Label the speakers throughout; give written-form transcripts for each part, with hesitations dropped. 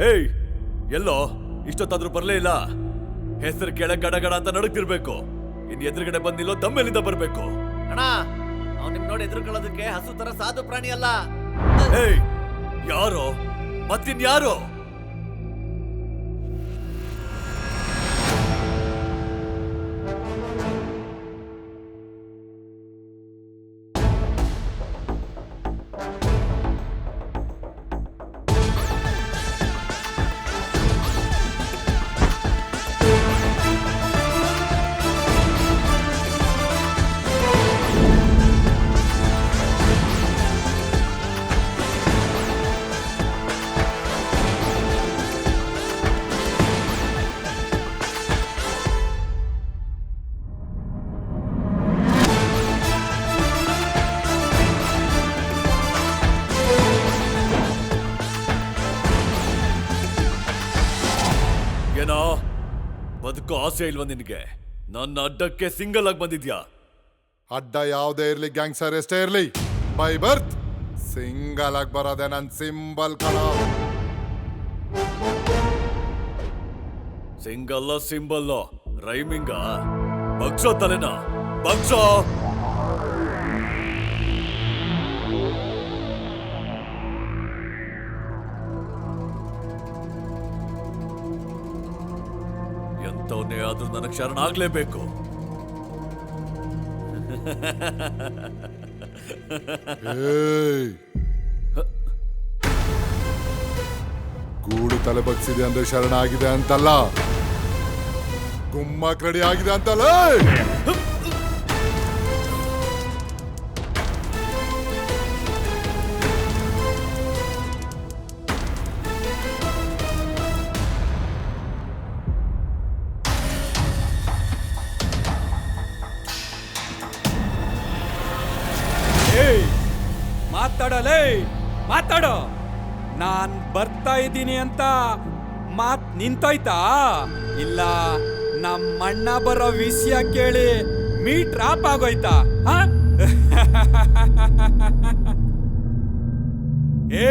Speaker 1: ಏಯ್, ಎಲ್ಲೋ ಇಷ್ಟೊತ್ತಾದ್ರೂ ಬರ್ಲೇ ಇಲ್ಲ. ಹೆಸರು ಕೆಳ ಗಡಗಡ ಅಂತ ನಡುಕ್ತಿರ್ಬೇಕು. ಇನ್ ಎದುರುಗಡೆ ಬಂದಿಲ್ಲೋ ದಮ್ಮೇಲಿಂದ ಬರ್ಬೇಕು.
Speaker 2: ಅಣ್ಣ, ಅವ್ನು ನಿಮ್ ನೋಡಿ ಎದುರುಕೊಳ್ಳೋದಕ್ಕೆ ಹಸು ತರ ಸಾಧು ಪ್ರಾಣಿ ಅಲ್ಲ.
Speaker 1: ಏಯ್, ಯಾರೋ ಮತ್ತಿನ್ಯಾರೋ? ಏನೋ ಬದುಕೋ ಆಸೆ ಇಲ್ವ ನಿನಗೆ? ನನ್ನ ಅಡ್ಡಕ್ಕೆ ಸಿಂಗಲ್ ಆಗಿ ಬಂದಿದ್ಯಾ?
Speaker 3: ಅಡ್ಡ ಯಾವುದೇ ಇರ್ಲಿ, ಗ್ಯಾಂಗ್ಸ್ಟರ್ ಎಷ್ಟೇ ಇರ್ಲಿ, ಬೈ ಬರ್ತ್ ಸಿಂಗಲ್ ಆಗಿ ಬರೋದೆ ನನ್ ಸಿಂಬಲ್ ಕಣ.
Speaker 1: ಸಿಂಗಲ್ಲ ಸಿಂಬಲ್ಲೋ ರೈಮಿಂಗ ಬಗ್ಸೋ ತಲೆನ ಬಗ್ಸೋ. ಎಂತವನ್ನೇ ಆದ್ರೂ ನನಗೆ ಶರಣ ಆಗ್ಲೇಬೇಕು.
Speaker 3: ಏಯ್, ಗೂಡು ತಲೆ ಬಗ್ಸಿದೆ ಅಂದ್ರೆ ಶರಣ ಆಗಿದೆ ಅಂತಲ್ಲ, ಗುಮ್ಮಕ್ ರೆಡಿ ಆಗಿದೆ ಅಂತಲ್ಲ.
Speaker 4: ಮಾತಾಡಲೇ, ಮಾತಾಡೋ. ನಾನ್ ಬರ್ತಾ ಇದ್ದೀನಿ ಅಂತ ಮಾತ್ ನಿಂತೋಯ್ತಾ? ಇಲ್ಲ ನಮ್ಮಣ್ಣ ಬರೋ ವಿಷಯ ಕೇಳಿ ಮೀಟರ್ ಆಫ್ ಆಗೋಯ್ತಾ?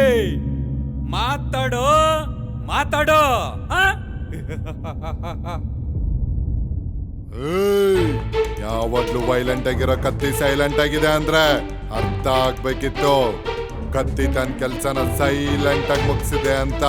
Speaker 4: ಏಯ್, ಮಾತಾಡೋ ಮಾತಾಡೋ.
Speaker 3: ಯಾವಾಗ್ಲೂ ವೈಲೆಂಟ್ ಆಗಿರೋ ಕತ್ತಿ ಸೈಲೆಂಟ್ ಆಗಿದೆ ಅಂದ್ರೆ ಅರ್ಥ ಆಗ್ಬೇಕಿತ್ತು, ಕತ್ತಿ ತನ್ನ ಕೆಲ್ಸನ ಸೈಲೆಂಟ್ ಆಗಿ ಮುಗಿಸಿದೆ ಅಂತ.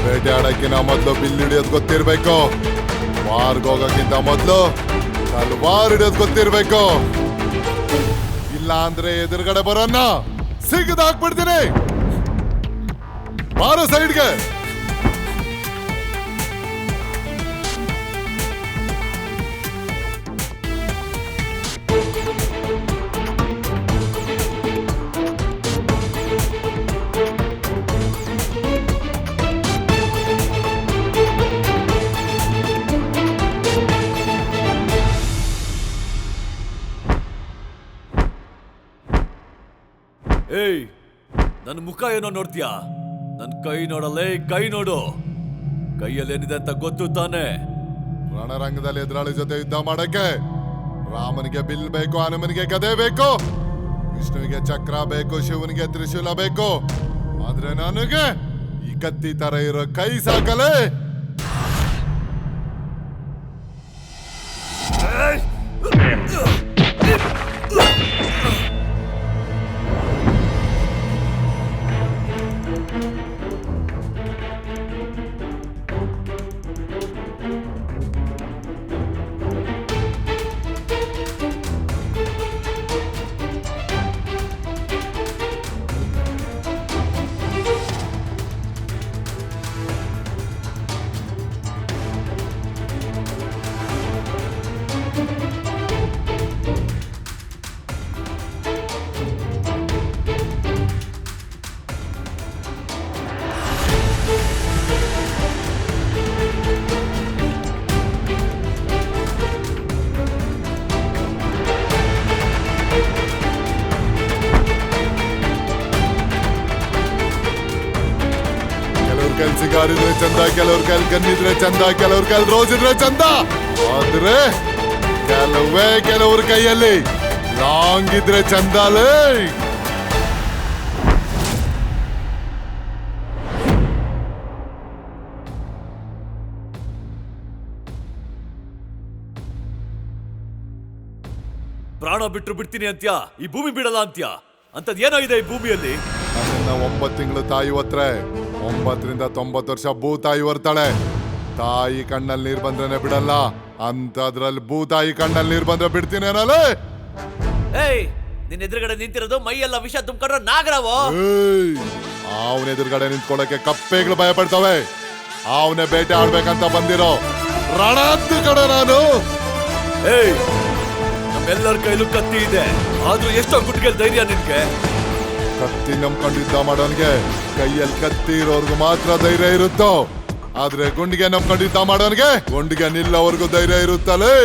Speaker 3: ಬೇಟೆ ಆಡಕ್ಕಿಂತ ಮೊದಲು ಬಿಲ್ ಹಿಡಿಯೋದು ಗೊತ್ತಿರ್ಬೇಕು, ವಾರ್ಗೋಗಕ್ಕಿಂತ ಮೊದಲು ತಲ್ವಾರ್ ಹಿಡಿಯೋದು ಗೊತ್ತಿರ್ಬೇಕು. ಇಲ್ಲ ಅಂದ್ರೆ ಎದುರುಗಡೆ ಬರೋನ್ನ ಸಿಗದ ಹಾಕ್ಬಿಡ್ತೀನಿ. ಬಾರೋ ಸೈಡ್ಗೆ.
Speaker 1: ಏಯ್, ನನ್ನ ಮುಖ ಏನೋ ನೋಡ್ತೀಯಾ? ನನ್ನ ಕೈ ನೋಡಲ್ಲೇ, ಕೈ ನೋಡು. ಕೈಯಲ್ಲೇನಿದೆ ಅಂತ ಗೊತ್ತು ತಾನೆ?
Speaker 3: ರಣರಂಗದಲ್ಲಿ ಎದುರಾಳಿ ಜೊತೆ ಯುದ್ಧ ಮಾಡಕ್ಕೆ ರಾಮನಿಗೆ ಬಿಲ್ ಬೇಕು, ಹನುಮನಿಗೆ ಗದೆ ಬೇಕು, ವಿಷ್ಣುವಿಗೆ ಚಕ್ರ ಬೇಕು, ಶಿವನಿಗೆ ತ್ರಿಶೂಲ ಬೇಕು. ಆದ್ರೆ ನನಗೆ ಈ ಕತ್ತಿ ತರ ಇರೋ ಕೈ ಸಾಕಲೇ. ಕೈಲಿ ಸಿಗಾರ್ ಇದ್ರೆ ಚಂದ, ಕೆಲವ್ರ ಕೈಲಿ ಗನ್ನಿದ್ರೆ ಚಂದ, ಕೆಲವ್ರ ಕೈಲಿ ರೋಸ್ ಇದ್ರೆ ಚಂದ. ಆದ್ರೆ ಕೆಲವ್ರ ಕೈಯಲ್ಲಿ ಲಾಂಗ್ ಇದ್ರೆ ಚಂದಲೇ.
Speaker 1: ಪ್ರಾಣ ಬಿಟ್ರು ಬಿಡ್ತೀನಿ ಅಂತ್ಯ, ಈ ಭೂಮಿ ಬಿಡಲ್ಲ ಅಂತ್ಯ. ಅಂತದ್ ಏನಾಗಿದೆ ಈ ಭೂಮಿಯಲ್ಲಿ?
Speaker 3: ನನ್ನನ್ನ 9 ತಿಂಗಳು ತಾಯಿ ಹೊತ್ರೆ 9 ರಿಂದ 90 ವರ್ಷ ಭೂತಾಯಿ ಹೊರ್ತಾಳೆ. ತಾಯಿ ಕಣ್ಣಲ್ಲಿ ನೀರ್ ಬಂದ್ರೇನೆ ಬಿಡಲ್ಲ, ಅಂತದ್ರಲ್ಲಿ ಭೂತಾಯಿ ಕಣ್ಣಲ್ಲಿ ನೀರ್ ಬಂದ್ರೆ ಬಿಡ್ತೀನಿ ಏನಲ್ಲೇ.
Speaker 2: ಏಯ್, ನಿನ್ ಎದುರುಗಡೆ ನಿಂತಿರೋದು ಮೈಯೆಲ್ಲ ವಿಷ ತುಂಬಿಕೊಂಡ್ರೆ ನಾಗರಾವು.
Speaker 3: ಅವನ ಎದುರುಗಡೆ ನಿಂತ್ಕೊಳ್ಳಕ್ಕೆ ಕಪ್ಪೆಗಳು ಭಯ ಪಡ್ತವೆ. ಅವನೇ ಬೇಟೆ ಆಡ್ಬೇಕಂತ ಬಂದಿರೋ ರಣದ್ದು ಕಡೆ ನಾನು.
Speaker 1: ಏಯ್, ನಮ್ಮೆಲ್ಲರ ಕೈಲೂ ಕತ್ತಿ ಇದೆ, ಆದ್ರೂ ಎಷ್ಟೋ ಗುಟ್ಟಿಗೆ ಧೈರ್ಯ ನಿನ್ಗೆ?
Speaker 3: ಕತ್ತಿ ನಂಬ್ಕೊಂಡು ಯುದ್ಧ ಮಾಡೋನ್ಗೆ ಕೈಯಲ್ಲಿ ಕತ್ತಿ ಇರೋರ್ಗು ಮಾತ್ರ ಧೈರ್ಯ ಇರುತ್ತೋ, ಆದ್ರೆ ಗುಂಡಿಗೆ ನಂಬ್ಕೊಂಡು ಯುದ್ಧ ಮಾಡೋನ್ಗೆ ಗುಂಡಿಗೆ ನಿಲ್ಲೋವರ್ಗು ಧೈರ್ಯ ಇರುತ್ತಲೇ.